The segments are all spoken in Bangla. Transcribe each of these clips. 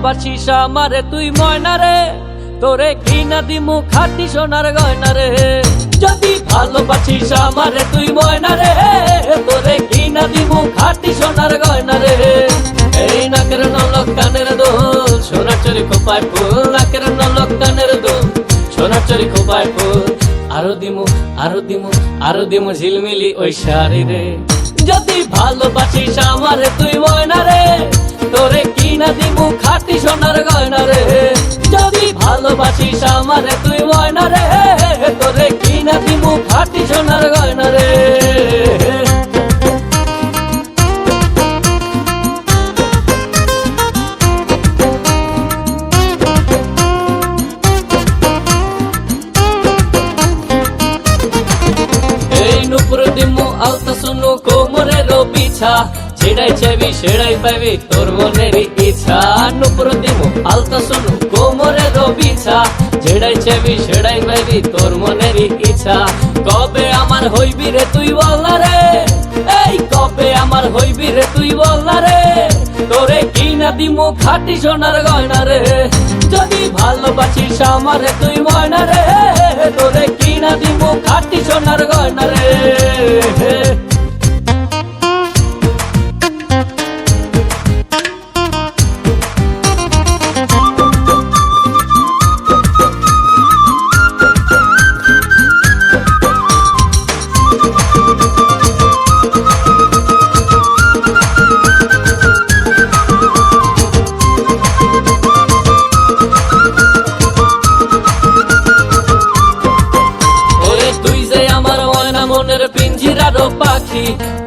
ভালোবাসিস আমারে তুই ময়না রে, তোরে কিনা দিমু খাঁটি সোনার গয়না রে। যদি ভালোবাসিস আমারে তুই ময়না রে, তোরে কিনা দিমু খাঁটি সোনার গয়না রে। এই নাকের নলক কানের দোল, সোনার চুরি খোপায় ফুল, নাকের নলক কানের দোল, সোনার চুরি খোপায় ফুল। আরো দিমু আরো দিমু আরো দিমু ঝিলমিলি ওই শাড়ি রে। যদি ভালোবাসিস আমারে তুই ময়না রে, তোরে কিনা দিমু খাঁটি সোনার গয়না রে। যদি ভালোবাসিস আমারে তুই ময়না রে, তোরে কিনা দিমু খাঁটি সোনার গয়না রে। নুপুর দিমু আলতা শুনু কোমরের বিছা, ছেড়াই চাইবি সেড়াই পাইবি তোর মনের ইচ্ছা। নুপুর দিমু আলতা শুনু কোমরের বিছা, ছেড়াই চাইবি সেড়াই পাইবি তোর মনের ইচ্ছা। কবে আমার হইবি রে তুই বলনা রে, এই কবে আমার হইবি রে তুই বলনা রে, তোরে কিনা দিমু খাঁটি সোনার গয়না রে। যদি ভালোবাসিস আমারে তুই ময়না রে, তোরে কিনা দিমু খাঁটি সোনার গয়না রে। মনের পিঞ্জিরারও পাখি,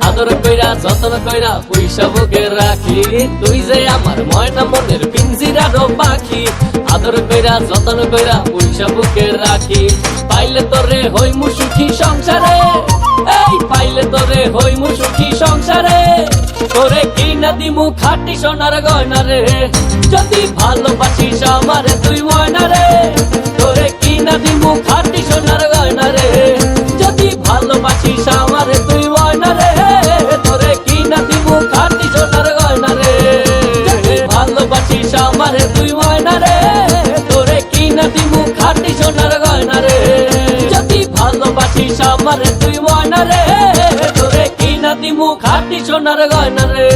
আদর কইরা যতন কইরা পয়সা বুকে রাখি। তুই যে আমার ময়না মনের পিঞ্জিরারও পাখি, আদর কইরা যতন কইরা পয়সা বুকে রাখি। পাইলে তোরে হইমু সুখী সংসারে, এই পাইলে তোরে হইমু সুখী সংসারে, তোরে কিনা দিমু খাঁটি সোনার গয়না রে। যদি ভালোবাসিস আমারে তুই ময়না রে, তোরে কিনা দিমু খাঁটি সোনার গয়না রে। যদি ভালোবাসিস আমারে তুই ময়না রে, তোরে কিনা দিমু খাঁটি সোনার গয়না রে। যদি ভালোবাসিস আমারে তুই ময়না রে, তোরে কিনা দিমু খাঁটি সোনার গয়না রে। যদি ভালোবাসিস আমারে তুই ময়না রে, তোরে কিনা দিমু খাঁটি সোনার গয়না রে।